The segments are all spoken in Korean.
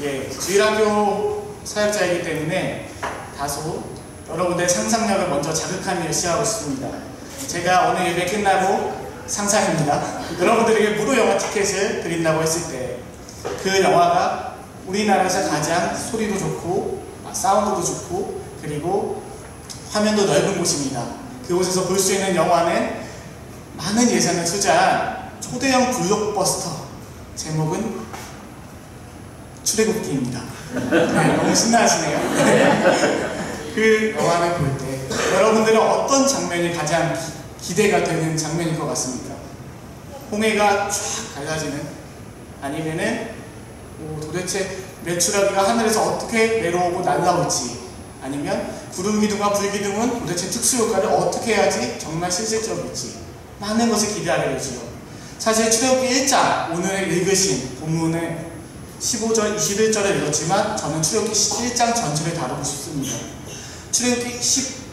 예, 주일학교 사역자이기 때문에 다소 여러분들의 상상력을 먼저 자극하는 일을 시작하고 싶습니다. 제가 오늘 예배 끝나고 상상입니다. 여러분들에게 무료 영화 티켓을 드린다고 했을 때 그 영화가 우리나라에서 가장 소리도 좋고 사운드도 좋고 그리고 화면도 넓은 곳입니다. 그곳에서 볼 수 있는 영화는 많은 예산을 투자한 초대형 블록버스터, 제목은 출애굽기입니다. 네, 너무 신나하시네요. 그 영화를 볼 때 여러분들은 어떤 장면이 가장 기대가 되는 장면일 것 같습니까? 홍해가 쫙 갈라지는, 아니면은 도대체 메추라기가 하늘에서 어떻게 내려오고 날아올지, 아니면 구름기둥과 불기둥은 도대체 특수효과를 어떻게 해야지 정말 실질적일지, 많은 것을 기대하게 되죠. 사실 출애굽기 1장, 오늘 읽으신 본문은 15절, 21절을 읽었지만 저는 출애굽기 1장 전체를 다루고 싶습니다. 출애굽기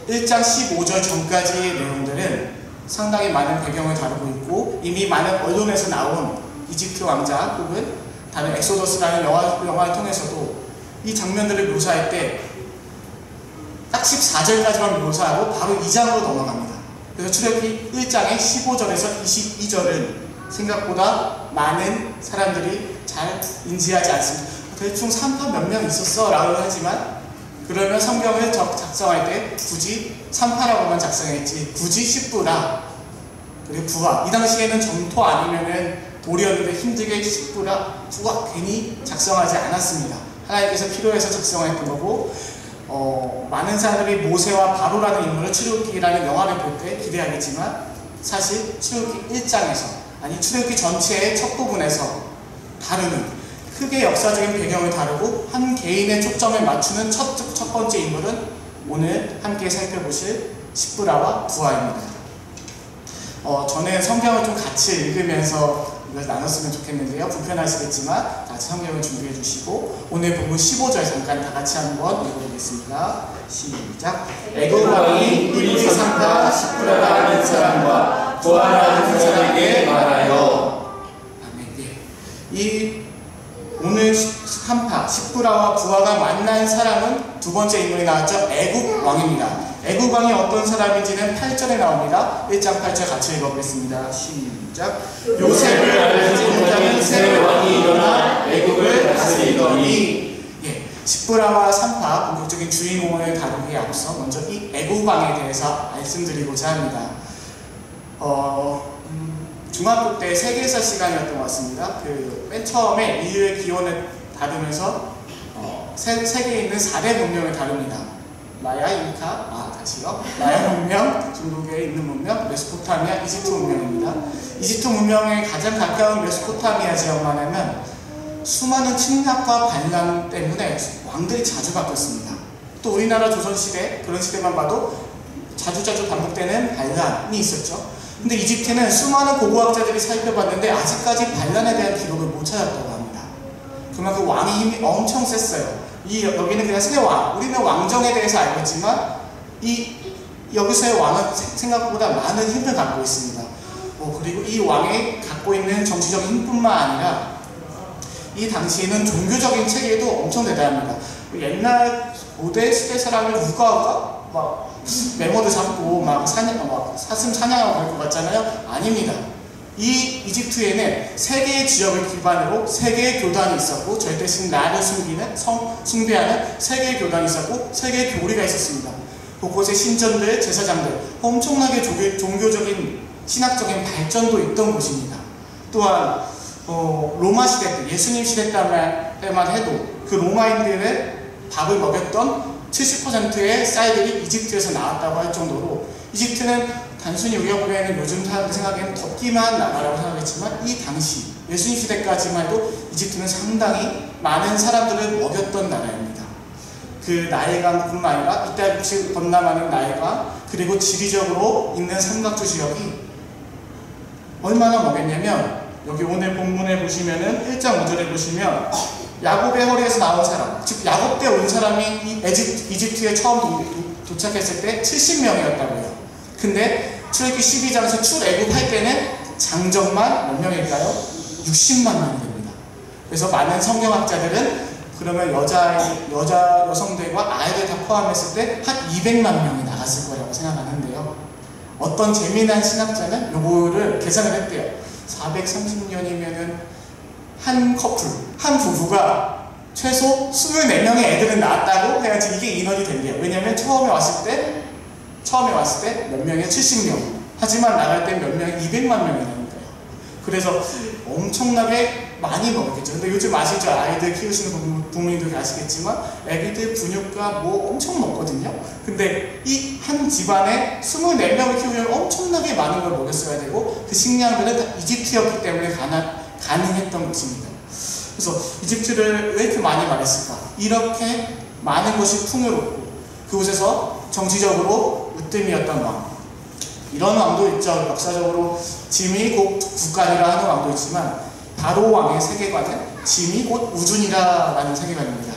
1장 15절 전까지의 내용들은 상당히 많은 배경을 다루고 있고 이미 많은 언론에서 나온 이집트 왕자 혹은 다른 엑소더스라는 영화를 통해서도 이 장면들을 묘사할 때 딱 14절까지만 묘사하고 바로 2장으로 넘어갑니다. 그래서 출애굽기 1장의 15절에서 22절은 생각보다 많은 사람들이 잘 인지하지 않습니다. 대충 3파 몇 명 있었어 라고 하지만, 그러면 성경을 작성할 때 굳이 3파라고만 작성했지 굳이 10부라, 그리고 부하, 이 당시에는 점토 아니면은 돌이었는데 힘들게 10부라 부하 괜히 작성하지 않았습니다. 하나님께서 필요해서 작성했던 거고, 많은 사람들이 모세와 바로라는 인물을 출애굽기라는 영화를 볼 때 기대하겠지만 사실 출애굽기 1장에서, 아니 출애굽기 전체의 첫 부분에서 다루는, 크게 역사적인 배경을 다루고 한 개인의 초점을 맞추는 첫 번째 인물은 오늘 함께 살펴보실 십부라와 부하입니다. 저는 성경을 좀 같이 읽으면서 이걸 나눴으면 좋겠는데요. 불편하시겠지만 같이 성경을 준비해 주시고 오늘 본문 15절 잠깐 다 같이 한번 읽어보겠습니다. 시작. 애굽 왕이 이브리 산파 십부라라는 사람과 부하라는 사람에게 말하여. 아멘. 예. 이 오늘 산파 십부라와 부하가 만난 사람은 두 번째 인물이 나왔죠. 애굽 왕입니다. 애굽 왕이 어떤 사람인지는 8절에 나옵니다. 1장 8절 같이 읽어보겠습니다. 시작. 요셉을 알지 못하는 새 왕이 일어나 애굽을 다스리더니. 예, 십부라와 산파 본격적인 주인공을 다루기에 앞서 먼저 이 애굽 왕에 대해서 말씀드리고자 합니다. 중학교 때 세계사 시간이었던 것 같습니다. 맨 처음에 인류의 기원을 다루면서 세계에 있는 4대 문명을 다룹니다. 마야, 잉카, 다시요. 마야 문명, 중국에 있는 문명, 메소포타미아, 이집트 문명입니다. 이집트 문명에 가장 가까운 메소포타미아 지역만 하면 수많은 침략과 반란 때문에 왕들이 자주 바뀌었습니다. 또 우리나라 조선시대, 그런 시대만 봐도 자주자주 반복되는 반란이 있었죠. 근데 이집트는 수많은 고고학자들이 살펴봤는데 아직까지 반란에 대한 기록을 못 찾았다고 합니다. 그만큼 왕의 힘이 엄청 셌어요. 여기는 그냥 새 왕, 우리는 왕정에 대해서 알고 있지만 여기서의 왕은 생각보다 많은 힘을 갖고 있습니다. 그리고 이 왕이 갖고 있는 정치적인 힘뿐만 아니라 이 당시에는 종교적인 체계도 엄청 대단합니다. 옛날 고대 시대 사람을 우가우가 막 메모드 잡고 사슴 사냥하고 갈 것 같잖아요. 아닙니다. 이 이집트에는 세 개의 지역을 기반으로 세 개의 교단이 있었고, 절대신 나를 숨기는 숭배하는 세 개의 교단이 있었고, 세 개의 교리가 있었습니다. 곳곳에 신전들, 제사장들, 엄청나게 종교적인 신학적인 발전도 있던 곳입니다. 또한 로마 시대 때, 예수님 시대 때만 해도 그 로마인들의 밥을 먹였던 70%의 쌀들이 이집트에서 나왔다고 할 정도로, 이집트는 단순히 우리가 보기에는 요즘 사람들 생각에는 덥기만 나라라고 생각했지만 이 당시 예수님 시대까지만 해도 이집트는 상당히 많은 사람들을 먹였던 나라입니다. 그 나일강뿐만 아니라 이따금씩 건너가는 나일강, 그리고 지리적으로 있는 삼각주 지역이 얼마나 먹였냐면, 여기 오늘 본문에 보시면은 1장 5절에 보시면 야곱의 허리에서 나온 사람, 즉 야곱 때 온 사람이 이 이집트에 처음 도착했을 때 70명이었다고 해요. 근데 출애굽기 12장에서 출애굽할 때는 장정만 몇 명일까요? 60만 명이 됩니다. 그래서 많은 성경학자들은 그러면 여성들과 아이들 다 포함했을 때 한 200만 명이 나갔을 거라고 생각하는데요. 어떤 재미난 신학자는 요거를 계산을 했대요. 430년이면은 한 커플, 한 부부가 최소 24명의 애들은 낳았다고 해야지 이게 인원이 된대요. 왜냐면 처음에 왔을 때 몇 명에 70명. 하지만 나갈 때 몇 명이 200만 명이라는 거예요. 그래서 엄청나게 많이 먹었겠죠. 근데 요즘 아시죠? 아이들 키우시는 부모님들 아시겠지만 애기들 분유가 뭐 엄청 먹거든요. 근데 이 한 집안에 24명을 키우려면 엄청나게 많은 걸 먹였어야 되고 그 식량들은 다 이집트였기 때문에 가능했던 것입니다. 그래서 이집트를 왜 이렇게 많이 말했을까? 이렇게 많은 것이 풍요롭고 그곳에서 정치적으로 으뜸이었던 왕. 이런 왕도 있죠. 역사적으로 짐이 곧 국간이라 하는 왕도 있지만 바로 왕의 세계관은 짐이 곧 우준이라는 세계관입니다.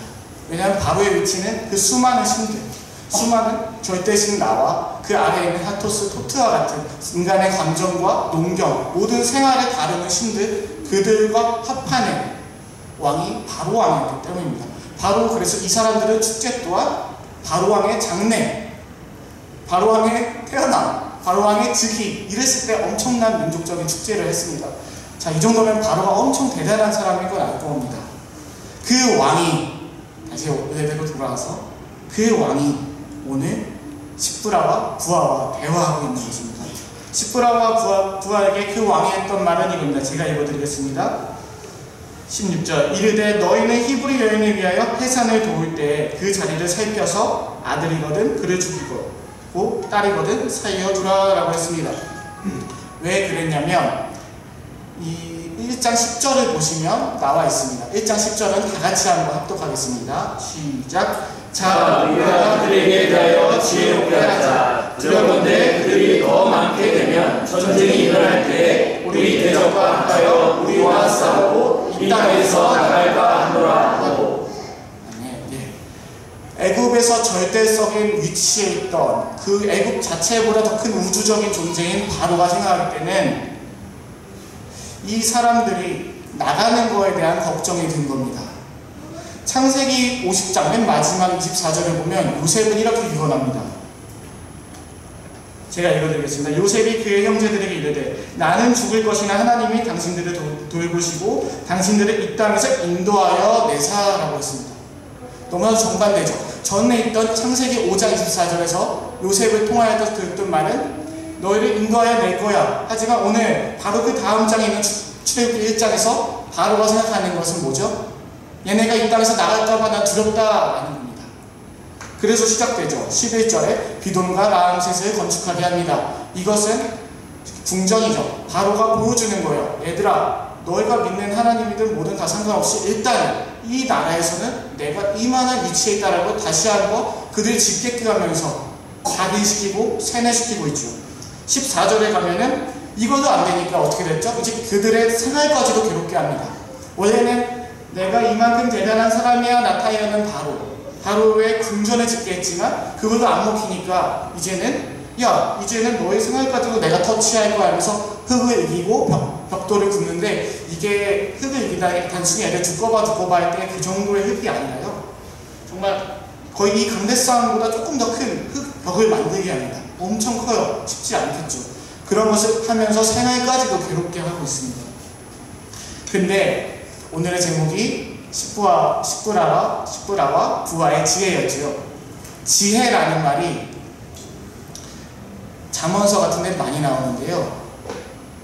왜냐하면 바로의 위치는 그 수많은 신들, 수많은 절대신 나와 그 아래에 있는 하토스, 토트와 같은 인간의 감정과 농경, 모든 생활을 다루는 신들, 그들과 합하는 왕이 바로 왕이었기 때문입니다. 바로 그래서 이 사람들은 축제 또한 바로 왕의 장래, 바로 왕의 태어남, 바로 왕의 즉위 이랬을 때 엄청난 민족적인 축제를 했습니다. 자, 이 정도면 바로가 엄청 대단한 사람인 건 알 겁니다. 그 왕이 다시 의대로 돌아와서 그 왕이 오늘 십부라와 부하와 대화하고 있는 것입니다. 십부라와 부하에게 그 왕이 했던 말은 이겁니다. 제가 읽어드리겠습니다. 16절 이르되 너희는 히브리 여인을 위하여 해산을 도울 때 그 자리를 살펴서 아들이거든 그를 죽이고 딸이거든 살려 두라 라고 했습니다. 왜 그랬냐면 이 1장 10절을 보시면 나와 있습니다. 1장 10절은 다 같이 한번 합독하겠습니다. 시작. 자, 우리가 그들에게 대하여 지혜롭게 하자. 두려운데 그들이 더 많게 되면 전쟁이 일어날 때 우리 대적과 합하여 우리와 싸우고 이 땅에서 나갈까 하노라 하고. 애굽에서 절대적인 위치에 있던 그 애굽 자체보다 더 큰 우주적인 존재인 바로가 생각할 때는 이 사람들이 나가는 거에 대한 걱정이 든 겁니다. 창세기 50장 맨 마지막 24절을 보면 요셉은 이렇게 유언합니다. 제가 읽어드리겠습니다. 요셉이 그의 형제들에게 이르되 나는 죽을 것이나 하나님이 당신들을 돌보시고 당신들을 이 땅에서 인도하여 내사라고 했습니다. 너무나도 정반대죠. 전에 있던 창세기 5장 24절에서 요셉을 통하여 들었던 말은 너희를 인도하여 낼 거야. 하지만 오늘 바로 그 다음 장에 있는 출애굽기 1장에서 바로가 생각하는 것은 뭐죠? 얘네가 이 땅에서 나갈까봐 난 두렵다라는 겁니다. 그래서 시작되죠. 11절에 비돔과 라암셋을 건축하게 합니다. 이것은 궁전이죠. 바로가 보여주는 거예요. 얘들아, 너희가 믿는 하나님이든 뭐든 다 상관없이 일단 이 나라에서는 내가 이만한 위치에 있다라고 다시 한번 그들 집게끔 하면서 각인시키고 세뇌시키고 있죠. 14절에 가면은 이것도 안 되니까 어떻게 됐죠? 이제 그들의 생활까지도 괴롭게 합니다. 원래는 내가 이만큼 대단한 사람이야 나타나는 바로의 궁전을 짓게 했지만 그것도 안 먹히니까 이제는 너의 생활까지도 내가 터치할 거야 하면서 흙을 이기고 벽돌을 굽는데 이게 흙을 이기다 단순히 애들 두꺼봐 할 때 그 정도의 흙이 아니라요. 정말 거의 이 강대 싸움보다 조금 더 큰 벽을 만들게 합니다. 엄청 커요. 쉽지 않겠죠. 그런 것을 하면서 생활까지도 괴롭게 하고 있습니다. 근데 오늘의 제목이 십부라와 부하의 지혜였죠. 지혜라는 말이 잠언서 같은 데 많이 나오는데요.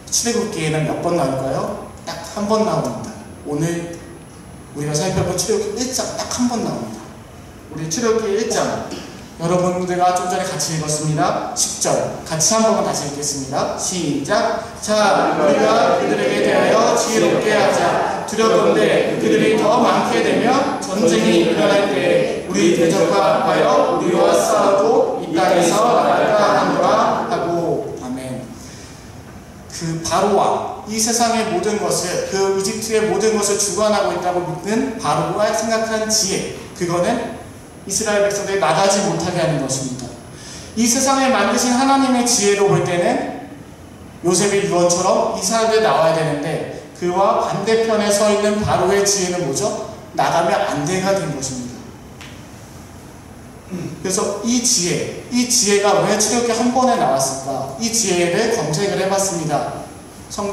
출애굽기에는 몇 번 나올까요? 딱 한 번 나옵니다. 오늘 우리가 살펴볼 출애굽기 1장 딱 한 번 나옵니다. 우리 출애굽기 1장 여러분들과 좀 전에 같이 읽었습니다. 10절 같이 한 번만 다시 읽겠습니다. 시작. 자, 우리가 그들에게 대하여 지혜롭게 하자. 두렵건대 그들이 더 많게 되면 전쟁이 일어날 때 우리 대적과 합하여 우리와 싸우고 이 땅에서 나갈까 하노라 하고. 아멘. 그 바로와 이 세상의 모든 것을, 그 이집트의 모든 것을 주관하고 있다고 믿는 바로가 생각한 지혜, 그거는 이스라엘 백성들이 나가지 못하게 하는 것입니다. 이 세상을 만드신 하나님의 지혜로 볼 때는 요셉의 유언처럼 이 사람들이 나와야 되는데 그와 반대편에 서 있는 바로의 지혜는 뭐죠? 나가면 안 돼가 된 것입니다. 그래서 이 지혜가 왜 출애굽기 한 번에 나왔을까? 이 지혜를 검색을 해봤습니다.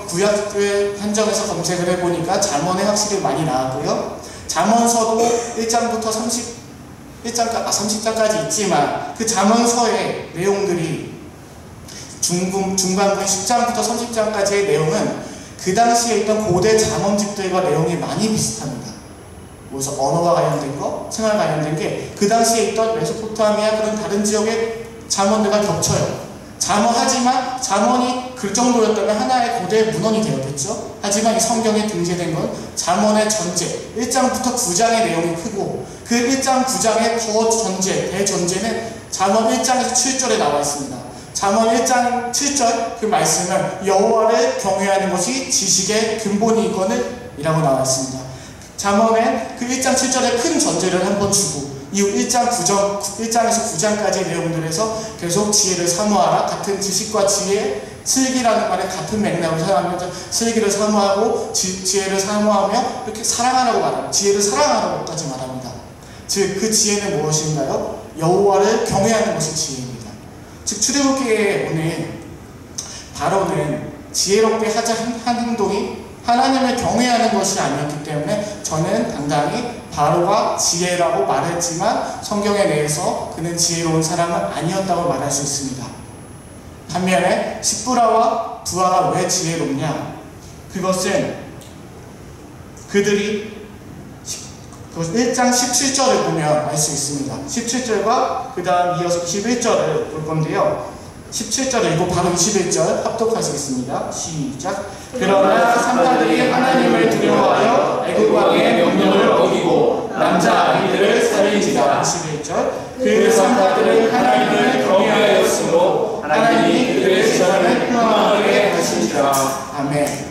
구약을 한정해서 검색을 해보니까 잠언에 확실히 많이 나왔고요. 잠언서도 1장부터 30장까지 있지만 그 잠언서의 내용들이 중반부 10장부터 30장까지의 내용은 그 당시에 있던 고대 잠언집들과 내용이 많이 비슷합니다. 그래서 언어와 관련된 거, 생활 관련된 게 그 당시에 있던 메소포타미아 그런 다른 지역의 잠언들과 겹쳐요. 하지만 잠언이 그 정도였다면 하나의 고대 문헌이 되었겠죠. 하지만 이 성경에 등재된 건 잠언의 전제, 1장부터 9장의 내용이 크고 그 1장 9장의 대전제는 잠언 1장에서 7절에 나와 있습니다. 잠언 1장 7절 그 말씀은 여호와를 경외하는 것이 지식의 근본이거늘 이라고 나와 있습니다. 잠언의 그 1장 7절의 큰 전제를 한번 주고 이후 1장에서 9장까지의 내용들에서 계속 지혜를 사모하라, 같은 지식과 지혜, 슬기라는 말에 같은 맥락을 사용하면서 슬기를 사모하고 지혜를 사모하며 이렇게 사랑하라고 말합니다. 지혜를 사랑하라고까지 말합니다. 즉 그 지혜는 무엇인가요? 여호와를 경외하는 것이 지혜입니다. 즉 출애굽기에 오늘 바로는 지혜롭게 하자 한 행동이 하나님을 경외하는 것이 아니었기 때문에 저는 당당히 바로가 지혜라고 말했지만 성경에 대해서 그는 지혜로운 사람은 아니었다고 말할 수 있습니다. 반면에 십부라와 부하가 왜 지혜롭냐? 그것은 그들이 1장 17절을 보면 알 수 있습니다. 17절과 그 다음 이어서 21절을 볼 건데요. 17절 읽고 바로 21절 합독하시겠습니다. 시작. 그러나 산파들이 하나님을 두려워하여 애굽 왕의 명령을 어기고 남자 아이들을 살린지라. 21절. 그 산파들은 하나님을 경외하였으므로 하나님이 그들의 재산을 흥망하게 하신지라. 아멘.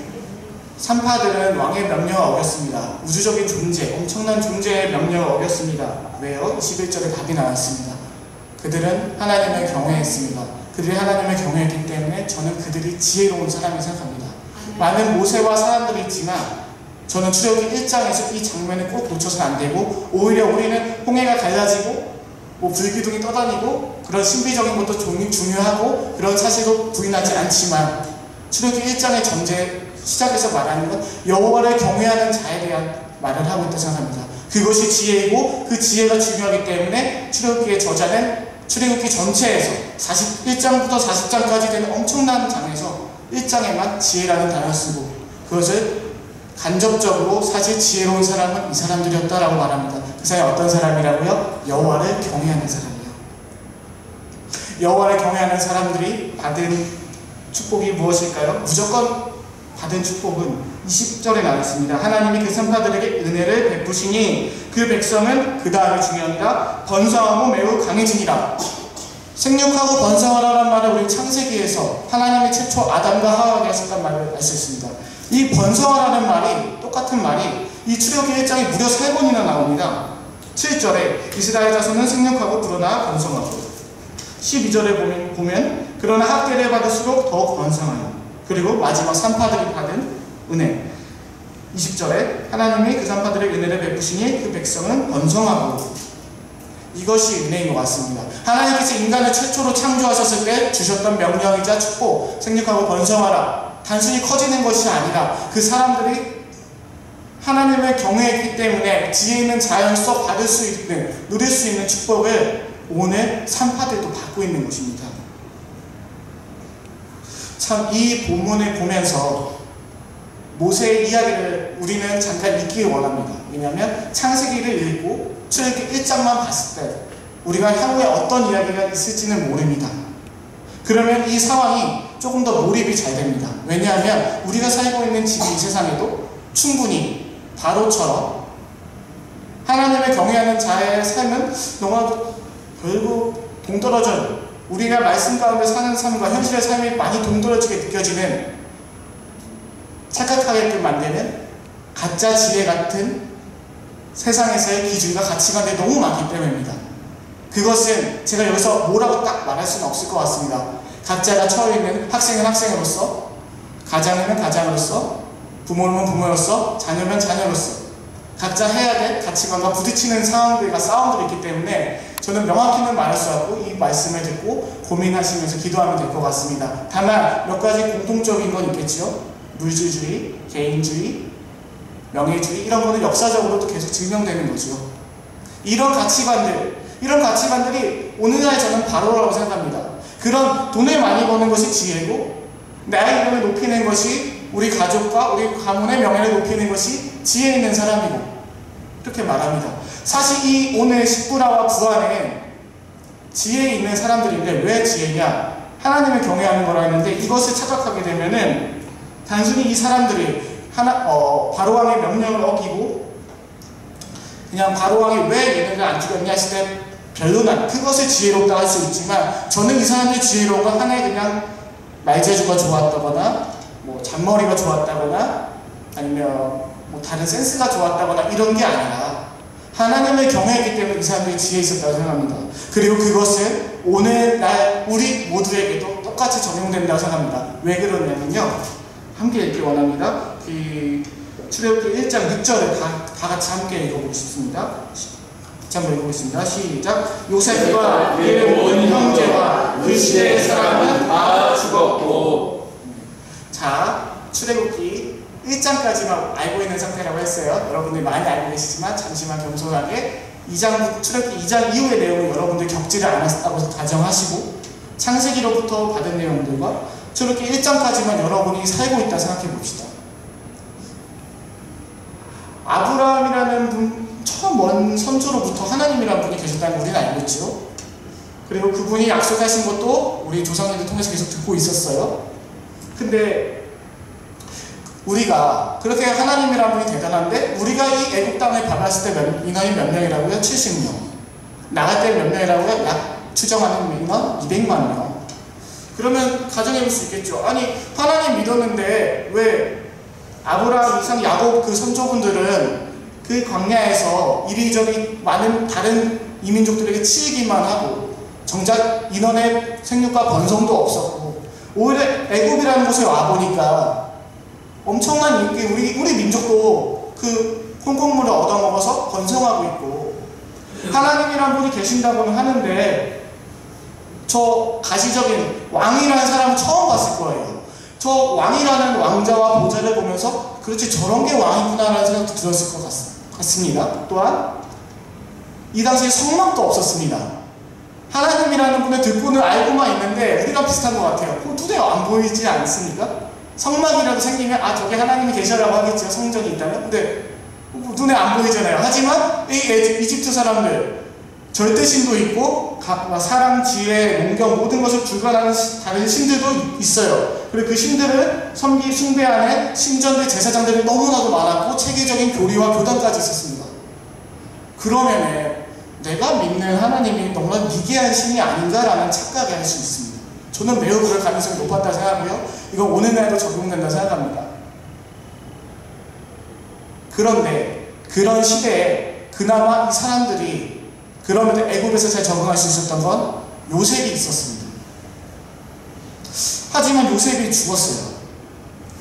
산파들은 왕의 명령을 어겼습니다. 우주적인 존재, 엄청난 존재의 명령을 어겼습니다. 왜요? 21절에 답이 나왔습니다. 그들은 하나님을 경외했습니다. 그들이 하나님을 경외했기 때문에 저는 그들이 지혜로운 사람이라고 생각합니다. 많은 모세와 사람들이 있지만 저는 출애굽기 1장에서 이 장면을 꼭 놓쳐서는 안 되고 오히려 우리는 홍해가 갈라지고 불기둥이 떠다니고 그런 신비적인 것도 중요하고 그런 사실도 부인하지 않지만 출애굽기 1장의 전제 시작에서 말하는 건 여호와를 경외하는 자에 대한 말을 하고 있다고 생각합니다. 그것이 지혜이고 그 지혜가 중요하기 때문에 출애굽기의 저자는 출애굽기 전체에서 1장부터 40장까지 되는 엄청난 장에서 1장에만 지혜라는 단어를 쓰고 그것을 간접적으로 사실 지혜로운 사람은 이 사람들이었다라고 말합니다. 그 사람이 어떤 사람이라고요? 여호와를 경외하는 사람이요. 여호와를 경외하는 사람들이 받은 축복이 무엇일까요? 무조건 받은 축복은 20절에 나와 있습니다. 하나님이 그 산파들에게 은혜를 베푸시니 그 백성은 그 다음이 중요합니다. 번성하고 매우 강해지니라. 생육하고 번성하라는 말을 우리 창세기에서 하나님이 최초 아담과 하와에게 하셨다는 말을 알 수 있습니다. 이 번성하라는 말이 똑같은 말이 이 출애굽기 1장에 무려 3번이나 나옵니다. 7절에 이스라엘 자손은 생육하고 불어나 번성하고 12절에 보면 그러나 학대를 받을수록 더욱 번성하여 그리고 마지막 산파들이 받은 은혜 20절에 하나님이 그 산파들의 은혜를 베푸시니 그 백성은 번성하고 이것이 은혜인 것 같습니다. 하나님께서 인간을 최초로 창조하셨을 때 주셨던 명령이자 축복 생육하고 번성하라 단순히 커지는 것이 아니라 그 사람들이 하나님을 경외했기 때문에 지혜 있는 자연서 받을 수 있는 누릴 수 있는 축복을 오늘 산파들도 받고 있는 것입니다. 참 이 본문을 보면서 모세의 이야기를 우리는 잠깐 읽기 원합니다. 왜냐하면 창세기를 읽고 출애굽기 1장만 봤을 때 우리가 향후에 어떤 이야기가 있을지는 모릅니다. 그러면 이 상황이 조금 더 몰입이 잘 됩니다. 왜냐하면 우리가 살고 있는 지금 이 세상에도 충분히 바로처럼 하나님을 경외하는 자의 삶은 너무 별거 동떨어져요. 우리가 말씀 가운데 사는 삶과 현실의 삶이 많이 동떨어지게 느껴지는 착각하게끔 만드는 가짜 지혜 같은 세상에서의 기준과 가치관들이 너무 많기 때문입니다. 그것은 제가 여기서 뭐라고 딱 말할 수는 없을 것 같습니다. 각자가 처해 있는 학생은 학생으로서, 가장이면 가장으로서, 부모는 부모로서, 자녀면 자녀로서 각자 해야 될 가치관과 부딪히는 상황들과 싸움들이 있기 때문에 저는 명확히는 말할 수 없고 이 말씀을 듣고 고민하시면서 기도하면 될 것 같습니다. 다만 몇 가지 공통적인 건 있겠죠. 물질주의, 개인주의, 명예주의 이런 거는 역사적으로도 계속 증명되는 거죠. 이런 가치관들이 오늘날 저는 바로라고 생각합니다. 그런 돈을 많이 버는 것이 지혜고 나의 이름을 높이는 것이 우리 가족과 우리 가문의 명예를 높이는 것이 지혜 있는 사람이고 이렇게 말합니다. 사실 이 오늘 십부라와 부하는 지혜 있는 사람들인데 왜 지혜냐? 하나님을 경외하는 거라 했는데 이것을 착각하게 되면은 단순히 이 사람들이 바로왕의 명령을 어기고 그냥 바로왕이 왜 얘네를 안 죽였냐 했을 때 별로난 그것을 지혜롭다 할 수 있지만 저는 이 사람들이 지혜로운 건 하나의 그냥 말재주가 좋았다거나 뭐 잔머리가 좋았다거나 아니면 뭐 다른 센스가 좋았다거나 이런 게 아니라 하나님을 경외했기 때문에 이 사람들이 지혜 있었다고 생각합니다. 그리고 그것을 오늘날 우리 모두에게도 똑같이 적용된다고 생각합니다. 왜 그러냐면요. 함께 읽기 원합니다. 출애굽기 1장 6절을 다 같이 함께 읽어보고 싶습니다. 한번 읽어보겠습니다. 시작. 요셉과 그의 온 형제와 그 시대의 사람은 다 죽었고. 자, 출애굽기 1장까지만 알고 있는 상태라고 했어요. 여러분들이 많이 알고 계시지만 잠시만 겸손하게 출애굽기 2장 이후의 내용을 여러분들 겪지를 않았다고 가정하시고 창세기로부터 받은 내용들과 출애굽기 1장까지만 여러분이 살고 있다 생각해 봅시다. 아브라함이라는 분 처음 먼 선조로부터 하나님이라는 분이 계셨다는 걸 우리는 알고 있죠. 그리고 그분이 약속하신 것도 우리 조상님들 통해서 계속 듣고 있었어요. 근데 우리가 그렇게 하나님이라는 분이 대단한데 우리가 이 애국 땅을 밟았을 때 인원이 몇 명이라고요? 70명. 나갈 때 몇 명이라고요? 약 추정하는 인원 200만 명. 그러면 가정해 볼 수 있겠죠. 아니 하나님 믿었는데 왜 아브라함, 이삭, 야곱 그 선조분들은 그 광야에서 이리저리 많은 다른 이민족들에게 치이기만 하고 정작 인원의 생육과 번성도 없었고 오히려 애굽이라는 곳에 와보니까 엄청난 인기 우리 민족도 그 콩콩물을 얻어먹어서 번성하고 있고 하나님이란 분이 계신다고는 하는데 저 가시적인 왕이라는 사람은 처음 봤을 거예요. 저 왕이라는 왕자와 보좌를 보면서 그렇지 저런 게 왕이구나라는 생각도 들었을 것 같습니다. 또한 이 당시에 성막도 없었습니다. 하나님이라는 분의 듣고는 알고만 있는데 우리가 비슷한 것 같아요. 눈에 안 보이지 않습니까? 성막이라도 생기면 아 저게 하나님이 계셔라고 하겠죠. 성전이 있다면. 근데 눈에 안 보이잖아요. 하지만 이 이집트 사람들 절대신도 있고 사람, 지혜, 농경 모든 것을 불가하는 다른 신들도 있어요. 그리고 그 신들을 숭배하는 신전들, 제사장들이 너무나도 많았고 체계적인 교리와 교단까지 있었습니다. 그러면은 내가 믿는 하나님이 너무나 미개한 신이 아닌가라는 착각을 할 수 있습니다. 저는 매우 그럴 가능성이 높았다고 생각하고요. 이건 오늘날도 적용된다고 생각합니다. 그런데 그런 시대에 그나마 이 사람들이 그러면 애굽에서 잘 적응할 수 있었던 건 요셉이 있었습니다. 하지만 요셉이 죽었어요.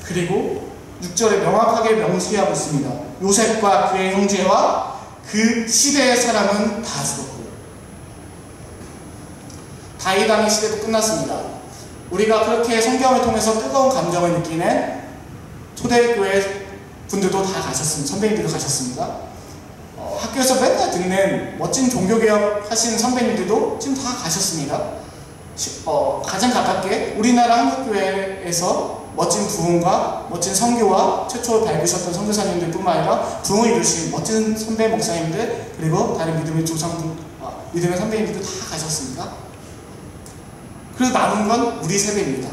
그리고 6절에 명확하게 명시하고 있습니다. 요셉과 그의 형제와 그 시대의 사람은 다 죽었고 다윗 왕의 시대도 끝났습니다. 우리가 그렇게 성경을 통해서 뜨거운 감정을 느끼는 초대교회 분들도 다 가셨습니다. 선배님들도 가셨습니다. 학교에서 맨날 듣는 멋진 종교개혁 하시는 선배님들도 지금 다 가셨습니다. 가장 가깝게 우리나라 한국교회에서 멋진 부흥과 멋진 선교와 최초로 밟으셨던 선교사님들 뿐만 아니라 부흥을 이루신 멋진 선배 목사님들 그리고 다른 믿음의 믿음의 선배님들도 다 가셨습니다. 그리고 남은 건 우리 세대입니다.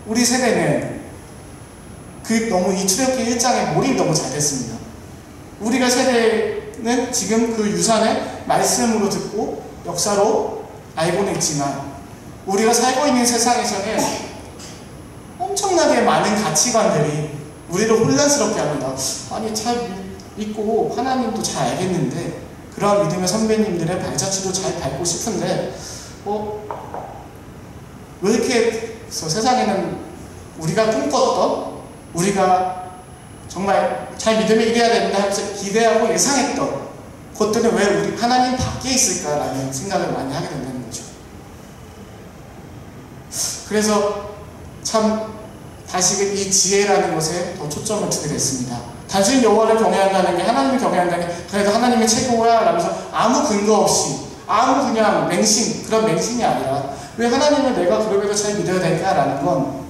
우리 세대는 너무 이 출애굽기 1장에 몰입이 너무 잘 됐습니다. 우리가 세대는 지금 그 유산을 말씀으로 듣고 역사로 알고는 있지만 우리가 살고 있는 세상에서는 엄청나게 많은 가치관들이 우리를 혼란스럽게 합니다. 아니 잘 믿고 하나님도 잘 알겠는데 그런 믿음의 선배님들의 발자취도 잘 밟고 싶은데 왜 이렇게 세상에는 우리가 꿈꿨던 우리가 정말 잘 믿으면 이래야 된다 하면서 기대하고 예상했던 것들은 왜 우리 하나님 밖에 있을까라는 생각을 많이 하게 된다는 거죠. 그래서 참 다시금 이 지혜라는 것에 더 초점을 두게 됐습니다. 단순히 여호와를 경외한다는 게, 하나님을 경외한다는 게 그래도 하나님이 최고야 라면서 아무 근거 없이 아무 그냥 맹신, 그런 맹신이 아니라 왜 하나님을 내가 그럼에도 잘 믿어야 될까라는 건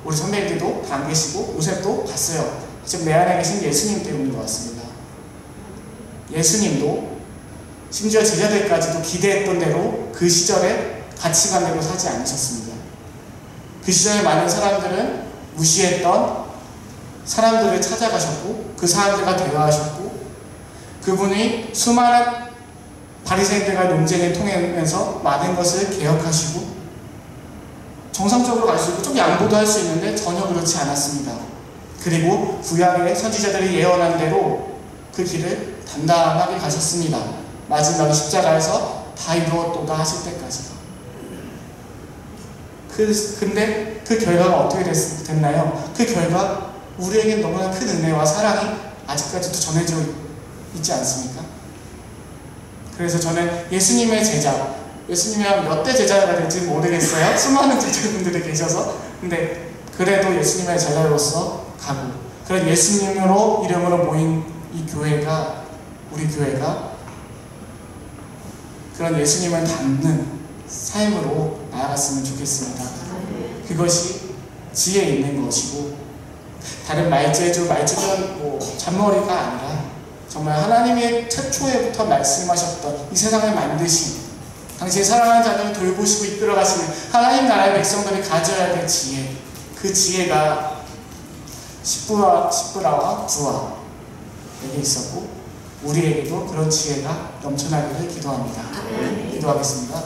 우리 선배님들도 다 안 계시고 요셉도 갔어요. 지금 내 안에 계신 예수님 때문인 것 같습니다. 예수님도 심지어 제자들까지도 기대했던 대로 그 시절에 가치관대로 사지 않으셨습니다. 그 시절에 많은 사람들은 무시했던 사람들을 찾아가셨고 그 사람들과 대화하셨고 그분이 수많은 바리새인들과 논쟁을 통하면서 많은 것을 개혁하시고 정상적으로 갈 수 있고 좀 양보도 할 수 있는데 전혀 그렇지 않았습니다. 그리고 구약의 선지자들이 예언한 대로 그 길을 단단하게 가셨습니다. 마지막 십자가에서 다 이루었도다 하실 때까지요. 근데 그 결과가 어떻게 됐나요? 그 결과 우리에겐 너무나 큰 은혜와 사랑이 아직까지도 전해져 있지 않습니까? 그래서 저는 예수님의 제자, 예수님이 한 몇 대 제자가 될지 모르겠어요. 수많은 제자분들이 계셔서. 근데 그래도 예수님의 제자로서 가고 그런 예수님으로 이름으로 모인 이 교회가, 우리 교회가 그런 예수님을 닮는 삶으로 나아갔으면 좋겠습니다. 그것이 지혜 있는 것이고 다른 말재주는 뭐 잔머리가 아니라 정말 하나님의 최초에부터 말씀하셨던 이 세상을 만드신 당신의 사랑하는 자들을 돌보시고 이끌어가시는 하나님 나라의 백성들이 가져야 될 지혜, 그 지혜가 십부라와 부하에게 있었고 우리에게도 그런 지혜가 넘쳐나기를 기도합니다. 기도하겠습니다.